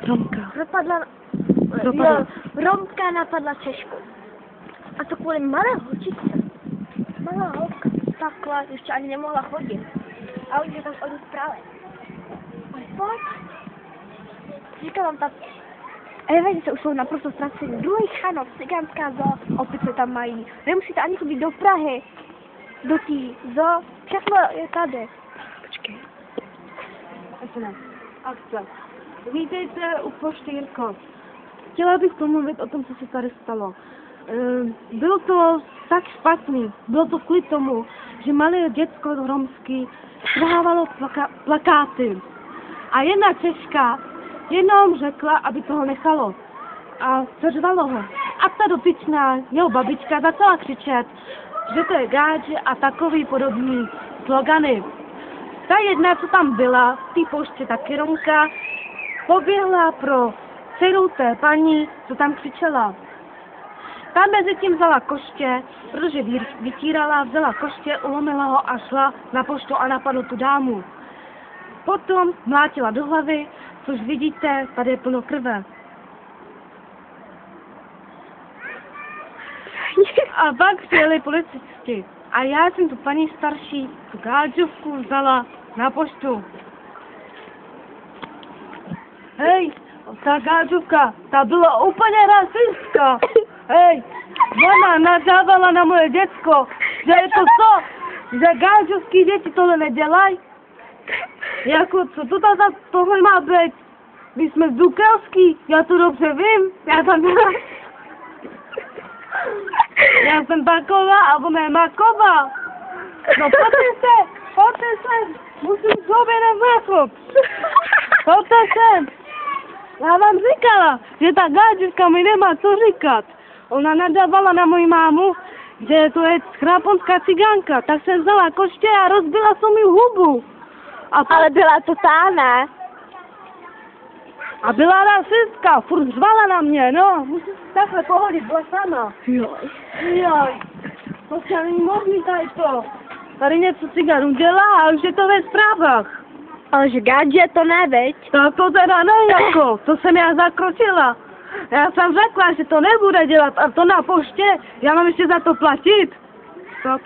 Romka. Napadla. Dopadla. Romka napadla Češku. A to kvůli malé holčičce. Malá holka. Takhle, ještě ani nemohla chodit. A oni tam od ní zprávě. Pojď. Říkám vám tak. Elevenice už jsou naprosto ztraceny. Druhý Chanov, cigánská zoo, opice tam mají. Nemusíte ani chodit do Prahy. Do tý zoo. Všechno je tady. Počkej. Akce. Vítejte u pošty Jirko. Chtěla bych pomluvit o tom, co se tady stalo. Bylo to tak špatný. Bylo to kvůli tomu, že malé děcko romský strhávalo plakáty. A jedna Češka jenom řekla, aby toho nechalo. A seřvalo ho. A ta dotyčná, jeho babička, začala křičet, že to je gáč a takový podobný slogany. Ta jedna, co tam byla, v té poště taky Romka, poběhla pro dceru té paní, co tam křičela. Ta mezi tím vzala koště, protože vytírala, vzala koště, ulomila ho a šla na poštu a napadla tu dámu. Potom mlátila do hlavy, což vidíte, tady je plno krve. A pak přijeli policisti. A já jsem tu paní starší, tu gáčovku vzala na poštu. Hej, ta gáčovka, ta byla úplně rasistka. Hej, ona nadávala na moje děcko, že je to co? Že gáčovský děti tohle nedělají? Jako, co to za tohle má být? My jsme z Dukelský, já to dobře vím, já jsem taková a ona je maková. No pojďte se, musím sobě nevléknout. Pojďte se. Já vám říkala, že ta gáčivka mi nemá co říkat. Ona nadávala na moji mámu, že to je chráponská cigánka, tak jsem vzala koště a rozbila jsem mi hubu. Ale byla to ta, ne? A byla rasistka, furt řvala na mě, no. Musím si takhle pohodit, byla sama. Joj. To se není možný tady to. Tady něco cigánů dělá a už je to ve zprávách. Ale že gádže to ne, veď? Tak to teda ne jako, to jsem já zakročila. Já jsem řekla, že to nebude dělat a to na poště, já mám ještě za to platit. Tak.